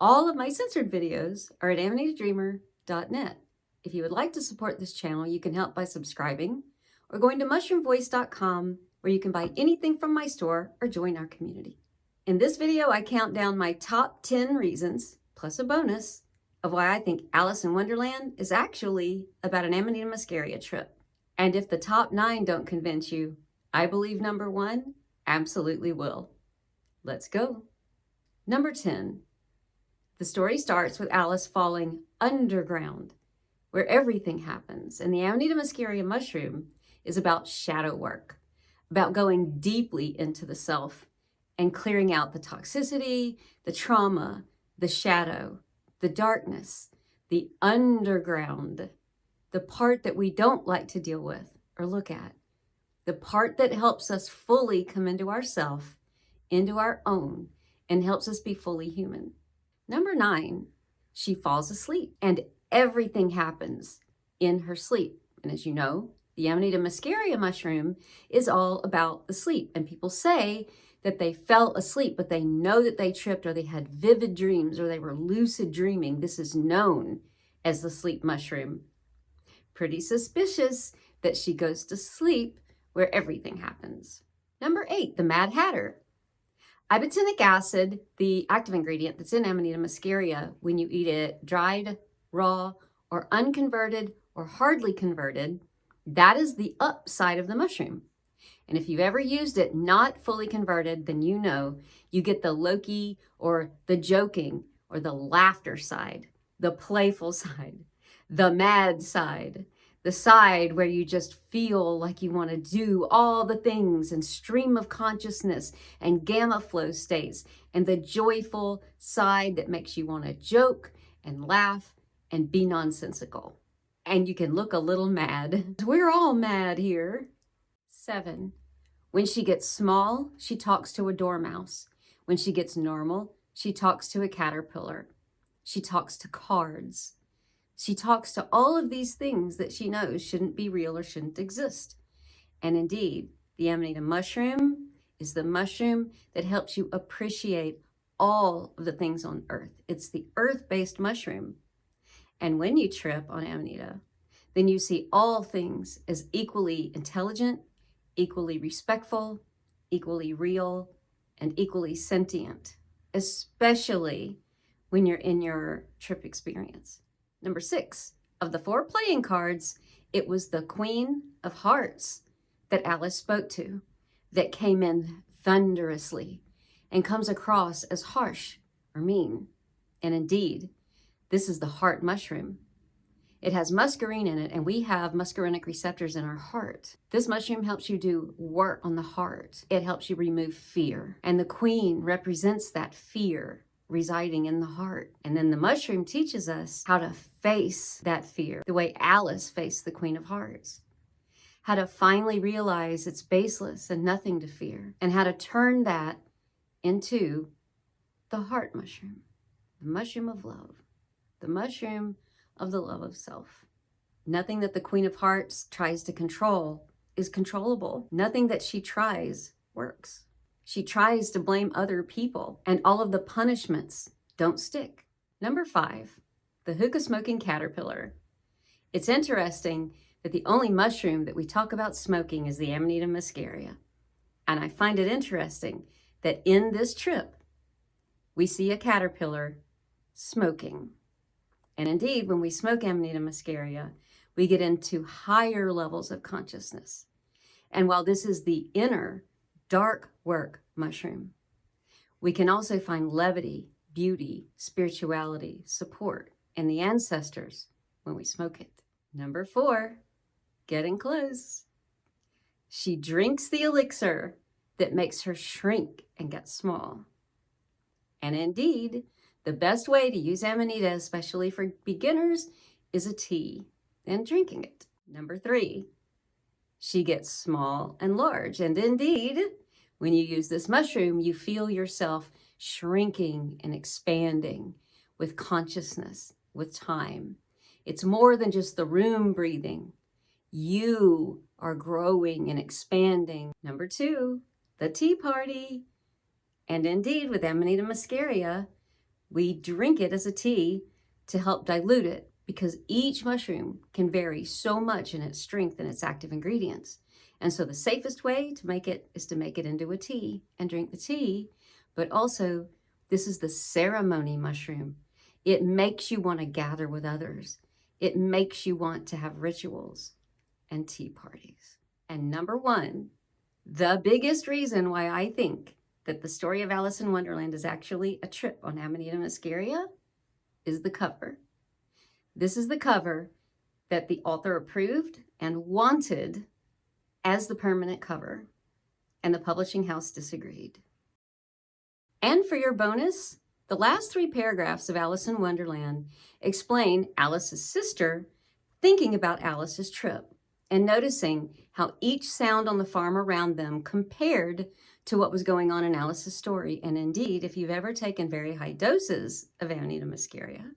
All of my censored videos are at amanitadreamer.net. If you would like to support this channel, you can help by subscribing or going to mushroomvoice.com, where you can buy anything from my store or join our community. In this video, I count down my top 10 reasons, plus a bonus, of why I think Alice in Wonderland is actually about an Amanita Muscaria trip. And if the top 9 don't convince you, I believe number 1 absolutely will. Let's go. Number 10. The story starts with Alice falling underground, where everything happens. And the Amanita Muscaria mushroom is about shadow work, about going deeply into the self and clearing out the toxicity, the trauma, the shadow, the darkness, the underground, the part that we don't like to deal with or look at, the part that helps us fully come into ourself, into our own, and helps us be fully human. Number 9, she falls asleep and everything happens in her sleep. And as you know, the Amanita Muscaria mushroom is all about the sleep. And people say that they fell asleep, but they know that they tripped or they had vivid dreams or they were lucid dreaming. This is known as the sleep mushroom. Pretty suspicious that she goes to sleep where everything happens. Number 8, the Mad Hatter. Ibotenic acid, the active ingredient that's in Amanita Muscaria, when you eat it dried, raw, or unconverted, or hardly converted, that is the upside of the mushroom. And if you've ever used it not fully converted, then you know you get the Loki or the joking or the laughter side, the playful side, the mad side, the side where you just feel like you want to do all the things and stream of consciousness and gamma flow states, and the joyful side that makes you want to joke and laugh and be nonsensical. And you can look a little mad. We're all mad here. 7, when she gets small, she talks to a dormouse. When she gets normal, she talks to a caterpillar. She talks to cards. She talks to all of these things that she knows shouldn't be real or shouldn't exist. And indeed, the Amanita mushroom is the mushroom that helps you appreciate all of the things on earth. It's the earth-based mushroom. And when you trip on Amanita, then you see all things as equally intelligent, equally respectful, equally real, and equally sentient, especially when you're in your trip experience. Number 6, of the 4 playing cards, it was the Queen of Hearts that Alice spoke to, that came in thunderously and comes across as harsh or mean. And indeed, this is the heart mushroom. It has muscarine in it, and we have muscarinic receptors in our heart. This mushroom helps you do work on the heart. It helps you remove fear. And the Queen represents that fear residing in the heart. And then the mushroom teaches us how to face that fear, the way Alice faced the Queen of Hearts. How to finally realize it's baseless and nothing to fear, and how to turn that into the heart mushroom, the mushroom of love, the mushroom of the love of self. Nothing that the Queen of Hearts tries to control is controllable. Nothing that she tries works. She tries to blame other people, and all of the punishments don't stick. Number 5, the hookah smoking caterpillar. It's interesting that the only mushroom that we talk about smoking is the Amanita Muscaria. And I find it interesting that in this trip, we see a caterpillar smoking. And indeed, when we smoke Amanita Muscaria, we get into higher levels of consciousness. And while this is the inner dark work mushroom, we can also find levity, beauty, spirituality, support, and the ancestors when we smoke it. Number 4, getting close. She drinks the elixir that makes her shrink and get small. And indeed, the best way to use Amanita, especially for beginners, is a tea and drinking it. Number 3, she gets small and large. And indeed, when you use this mushroom, you feel yourself shrinking and expanding with consciousness, with time. It's more than just the room breathing. You are growing and expanding. Number 2, the tea party. And indeed, with Amanita Muscaria, We drink it as a tea to help dilute it because each mushroom can vary so much in its strength and its active ingredients. And so the safest way to make it is to make it into a tea and drink the tea. But also, this is the ceremony mushroom. It makes you want to gather with others. It makes you want to have rituals and tea parties. And number one, the biggest reason why I think that the story of Alice in Wonderland is actually a trip on Amanita Muscaria is the cover. This is the cover that the author approved and wanted as the permanent cover, and the publishing house disagreed. And for your bonus, the last 3 paragraphs of Alice in Wonderland explain Alice's sister thinking about Alice's trip and noticing how each sound on the farm around them compared to what was going on in Alice's story. And indeed, if you've ever taken very high doses of Amanita Muscaria,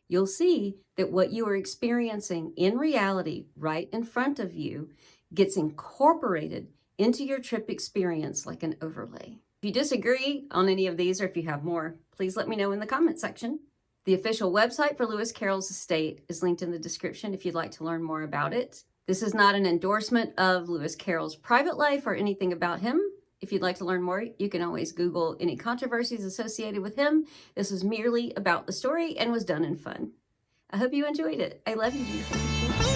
you'll see that what you are experiencing in reality right in front of you gets incorporated into your trip experience like an overlay. If you disagree on any of these or if you have more, please let me know in the comment section. The official website for Lewis Carroll's estate is linked in the description if you'd like to learn more about it. This is not an endorsement of Lewis Carroll's private life or anything about him. If you'd like to learn more, you can always Google any controversies associated with him. This was merely about the story and was done in fun. I hope you enjoyed it. I love you, beautiful people.